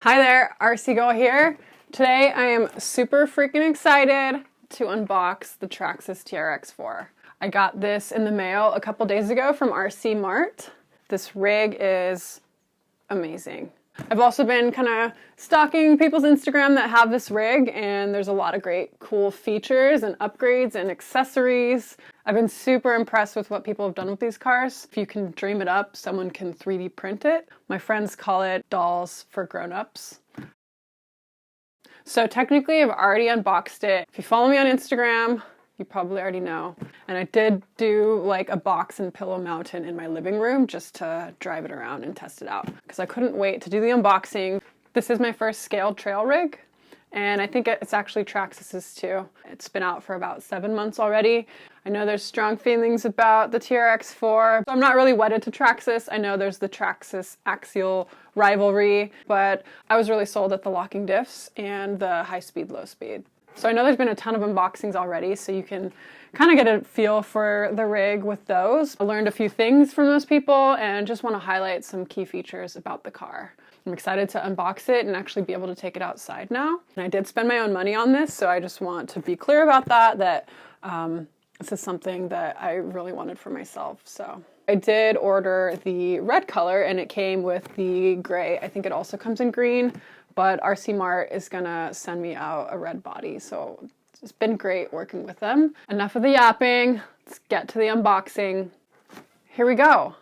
Hi there, RC Girl here. Today I am super freaking excited to unbox the Traxxas TRX-4. I got this in the mail a couple days ago from rcMart. This rig is amazing. I've also been kind of stalking people's Instagram that have this rig, and there's a lot of great cool features and upgrades and accessories. I've been super impressed with what people have done with these cars. If you can dream it up, someone can 3D print it. My friends call it dolls for grown-ups. So technically I've already unboxed it. If you follow me on Instagram, you probably already know. And I did do like a box and pillow mountain in my living room just to drive it around and test it out because I couldn't wait to do the unboxing. This is my first scaled trail rig, and I think it's actually Traxxas's too. It's been out for about 7 months already. I know there's strong feelings about the TRX-4. I'm not really wedded to Traxxas. I know there's the Traxxas axial rivalry, but I was really sold at the locking diffs and the high speed, low speed. So I know there's been a ton of unboxings already, so you can kind of get a feel for the rig with those. I learned a few things from those people and just want to highlight some key features about the car. I'm excited to unbox it and actually be able to take it outside now. And I did spend my own money on this, so I just want to be clear about that this is something that I really wanted for myself. So I did order the red color and it came with the gray. I think it also comes in green, but rcMart is gonna send me out a red body. So it's been great working with them. Enough of the yapping, let's get to the unboxing. Here we go.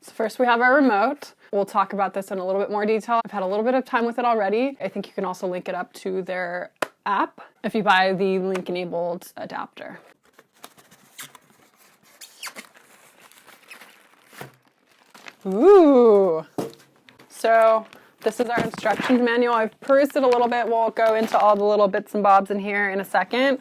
So first we have our remote. We'll talk about this in a little bit more detail. I've had a little bit of time with it already. I think you can also link it up to their app if you buy the link-enabled adapter. Ooh! So this is our instructions manual. I've perused it a little bit. We'll go into all the little bits and bobs in here in a second.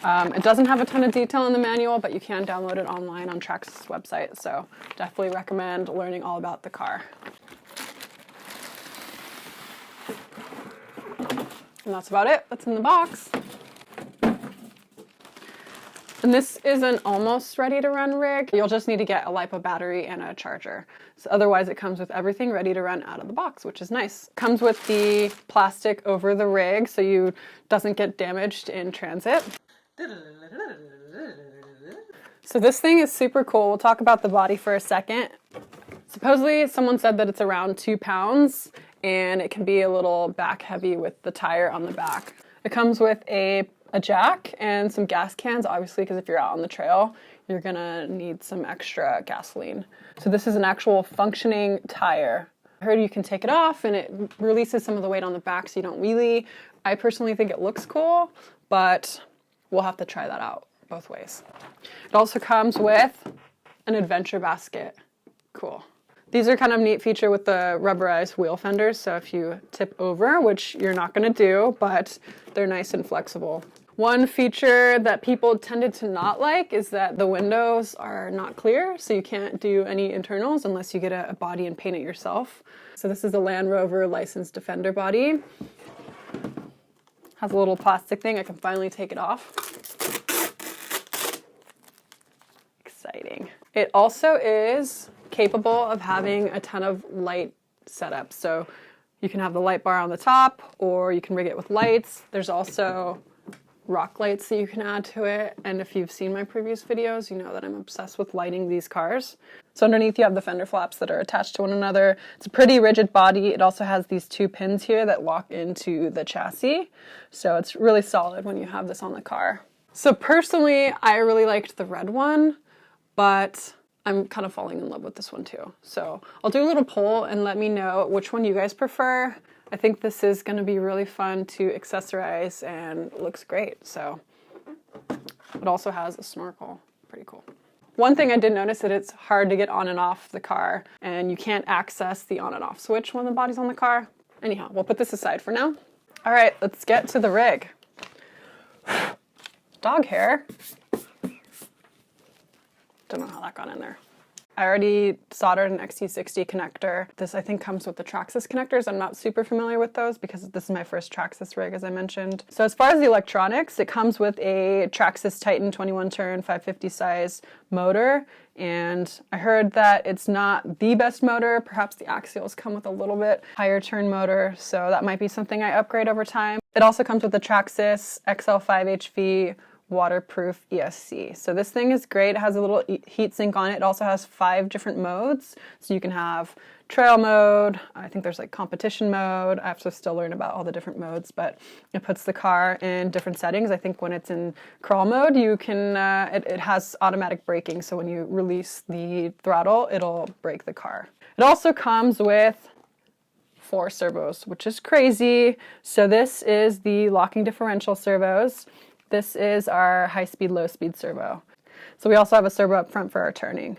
It doesn't have a ton of detail in the manual, but you can download it online on Traxxas' website, so definitely recommend learning all about the car. And that's about it. That's in the box. And this is an almost ready to run rig. You'll just need to get a LiPo battery and a charger. So otherwise it comes with everything ready to run out of the box, which is nice. Comes with the plastic over the rig so you doesn't get damaged in transit. So this thing is super cool. We'll talk about the body for a second. Supposedly someone said that it's around 2 pounds and it can be a little back heavy with the tire on the back. It comes with a jack and some gas cans, obviously, because if you're out on the trail, you're gonna need some extra gasoline. So this is an actual functioning tire. I heard you can take it off and it releases some of the weight on the back so you don't wheelie. I personally think it looks cool, but we'll have to try that out both ways. It also comes with an adventure basket. Cool. These are kind of a neat feature with the rubberized wheel fenders, so if you tip over, which you're not going to do, but they're nice and flexible. One feature that people tended to not like is that the windows are not clear, so you can't do any internals unless you get a body and paint it yourself. So this is the Land Rover Licensed Defender body. Has a little plastic thing. I can finally take it off. Exciting. It also is capable of having a ton of light setups. So you can have the light bar on the top, or you can rig it with lights. There's also rock lights that you can add to it. And if you've seen my previous videos, you know that I'm obsessed with lighting these cars. So underneath you have the fender flaps that are attached to one another. It's a pretty rigid body. It also has these 2 pins here that lock into the chassis. So it's really solid when you have this on the car. So personally, I really liked the red one, but I'm kind of falling in love with this one too. So I'll do a little poll and let me know which one you guys prefer. I think this is going to be really fun to accessorize and looks great. So it also has a snorkel. Pretty cool. One thing I did notice that it's hard to get on and off the car, and you can't access the on and off switch when the body's on the car. Anyhow, we'll put this aside for now. All right, let's get to the rig. Dog hair. Don't know how that got in there. I already soldered an XT60 connector. This I think comes with the Traxxas connectors. I'm not super familiar with those because this is my first Traxxas rig, as I mentioned. So as far as the electronics, it comes with a Traxxas Titan 21 turn 550 size motor. And I heard that it's not the best motor. Perhaps the axials come with a little bit higher turn motor, so that might be something I upgrade over time. It also comes with the Traxxas XL5HV waterproof ESC. So this thing is great. It has a little heat sink on it. It also has 5 different modes. So you can have trail mode. I think there's like competition mode. I have to still learn about all the different modes, but it puts the car in different settings. I think when it's in crawl mode, you can, it has automatic braking. So when you release the throttle, it'll brake the car. It also comes with 4 servos, which is crazy. So this is the locking differential servos. This is our high-speed, low-speed servo. So we also have a servo up front for our turning.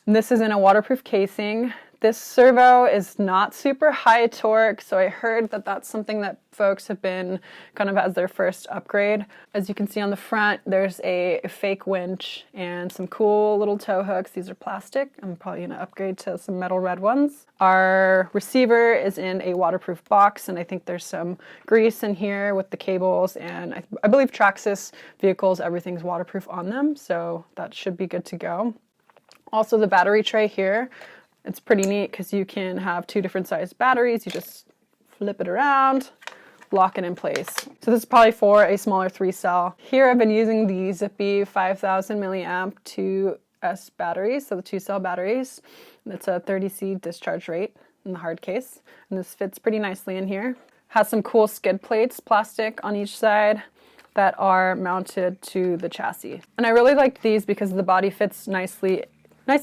And this is in a waterproof casing. This servo is not super high torque, so I heard that that's something that folks have been kind of as their first upgrade. As you can see on the front, there's a fake winch and some cool little tow hooks. These are plastic. I'm probably going to upgrade to some metal red ones. Our receiver is in a waterproof box, and I think there's some grease in here with the cables, and I believe Traxxas vehicles, everything's waterproof on them, so that should be good to go. Also, the battery tray here. It's pretty neat because you can have 2 different sized batteries. You just flip it around, lock it in place. So this is probably for a smaller 3-cell. Here I've been using the Zippy 5000 milliamp 2S batteries, so the 2-cell batteries. That's a 30C discharge rate in the hard case. And this fits pretty nicely in here. Has some cool skid plates, plastic on each side, that are mounted to the chassis. And I really like these because the body fits nice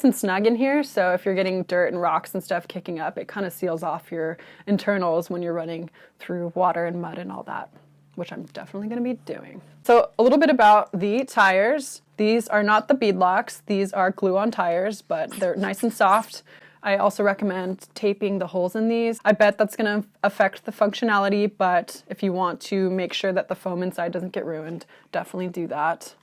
and snug in here, so if you're getting dirt and rocks and stuff kicking up, it kind of seals off your internals when you're running through water and mud and all that, which I'm definitely going to be doing. So a little bit about the tires. These are not the beadlocks, these are glue-on tires, but they're nice and soft. I also recommend taping the holes in these. I bet that's going to affect the functionality, but if you want to make sure that the foam inside doesn't get ruined, definitely do that.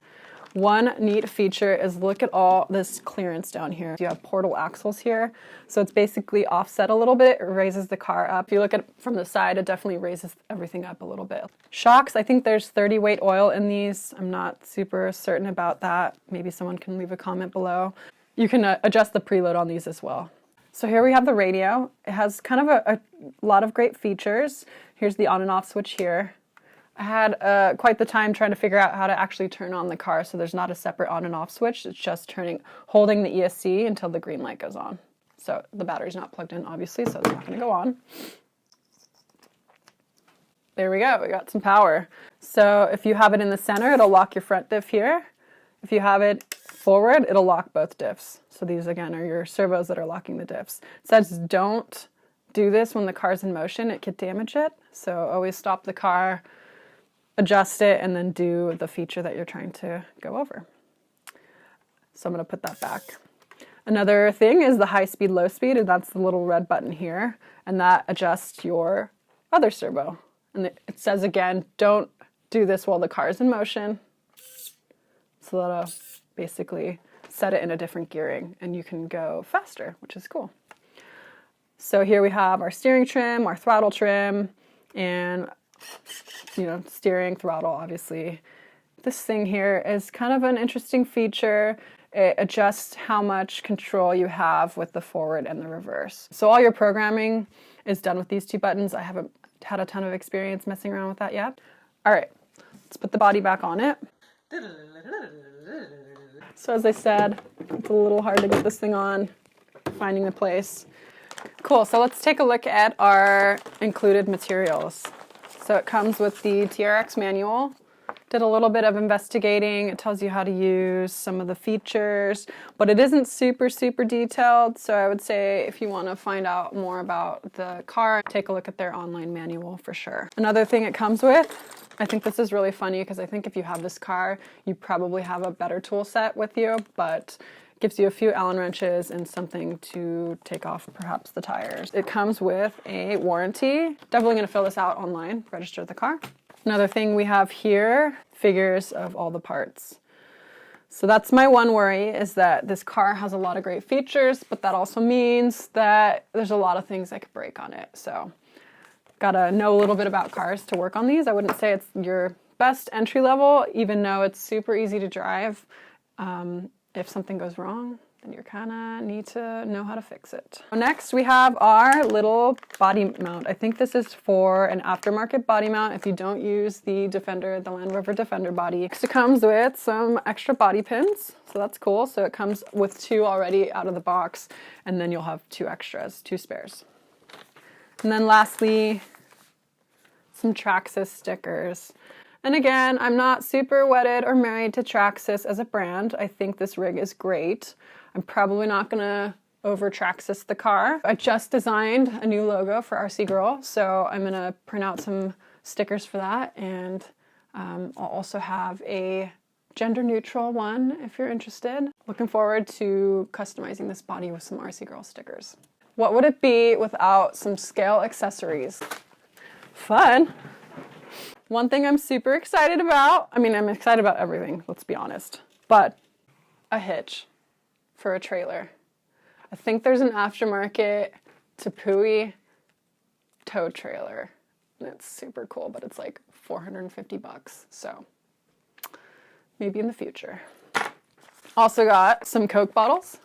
One neat feature is look at all this clearance down here. You have portal axles here, so it's basically offset a little bit. It raises the car up. If you look at it from the side, it definitely raises everything up a little bit. Shocks, I think there's 30 weight oil in these. I'm not super certain about that. Maybe someone can leave a comment below. You can adjust the preload on these as well. So here we have the radio. It has kind of a lot of great features. Here's the on and off switch here. I had quite the time trying to figure out how to actually turn on the car, so there's not a separate on and off switch. It's just holding the ESC until the green light goes on. So the battery's not plugged in, obviously, so it's not going to go on. There we go, we got some power. So if you have it in the center, it'll lock your front diff here. If you have it forward, it'll lock both diffs. So these, again, are your servos that are locking the diffs. It says don't do this when the car's in motion. It could damage it, so always stop the car, adjust it, and then do the feature that you're trying to go over. So I'm going to put that back. Another thing is the high speed, low speed, and that's the little red button here, and that adjusts your other servo. And it says again, don't do this while the car is in motion. So that'll basically set it in a different gearing, and you can go faster, which is cool. So here we have our steering trim, our throttle trim, and steering, throttle, obviously. This thing here is kind of an interesting feature. It adjusts how much control you have with the forward and the reverse. So all your programming is done with these 2 buttons. I haven't had a ton of experience messing around with that yet. All right, let's put the body back on it. So as I said, it's a little hard to get this thing on, finding the place. Cool, so let's take a look at our included materials. So it comes with the TRX Manual. Did a little bit of investigating. It tells you how to use some of the features, but it isn't super detailed. So I would say if you want to find out more about the car, take a look at their online manual for sure. Another thing it comes with, I think this is really funny because I think if you have this car, you probably have a better tool set with you, but gives you a few Allen wrenches and something to take off perhaps the tires. It comes with a warranty. Definitely going to fill this out online, register the car. Another thing we have here, figures of all the parts. So that's my one worry, is that this car has a lot of great features, but that also means that there's a lot of things that could break on it. So gotta know a little bit about cars to work on these. I wouldn't say it's your best entry level, even though it's super easy to drive. If something goes wrong, then you kind of need to know how to fix it. Next, we have our little body mount. I think this is for an aftermarket body mount if you don't use the Defender, the Land Rover Defender body. Next, it comes with some extra body pins, so that's cool. So it comes with 2 already out of the box, and then you'll have 2 extras, 2 spares. And then lastly, some Traxxas stickers. And again, I'm not super wedded or married to Traxxas as a brand. I think this rig is great. I'm probably not gonna over Traxxas the car. I just designed a new logo for RC Girl, so I'm gonna print out some stickers for that, and I'll also have a gender neutral one if you're interested. Looking forward to customizing this body with some RC Girl stickers. What would it be without some scale accessories? Fun. One thing I'm super excited about, I mean, I'm excited about everything, let's be honest, but a hitch for a trailer. I think there's an aftermarket Tepui tow trailer, and it's super cool, but it's like $450, so maybe in the future. Also got some Coke bottles.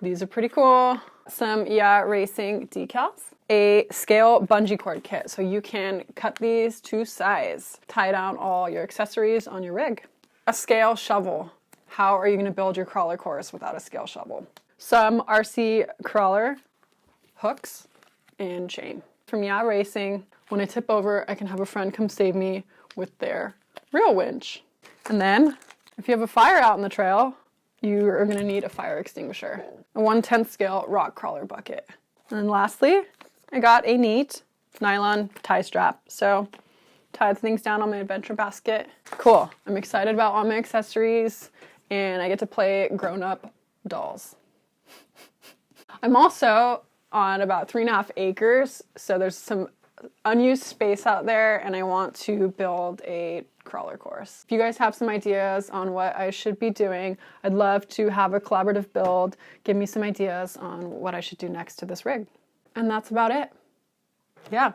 These are pretty cool. Some racing decals. A scale bungee cord kit, so you can cut these to size. Tie down all your accessories on your rig. A scale shovel. How are you going to build your crawler course without a scale shovel? Some RC crawler hooks and chain. From Racing, when I tip over, I can have a friend come save me with their real winch. And then, if you have a fire out on the trail, you are going to need a fire extinguisher. A 1/10 scale rock crawler bucket. And then lastly, I got a neat nylon tie strap. So, tied things down on my adventure basket. Cool. I'm excited about all my accessories, and I get to play grown-up dolls. I'm also on about 3.5 acres, so there's some unused space out there, and I want to build a crawler course. If you guys have some ideas on what I should be doing, I'd love to have a collaborative build. Give me some ideas on what I should do next to this rig. And that's about it. Yeah,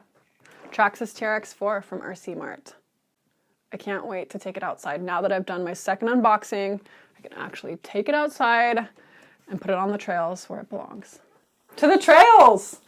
Traxxas TRX-4 from rcMart. I can't wait to take it outside. Now that I've done my second unboxing, I can actually take it outside and put it on the trails where it belongs. To the trails!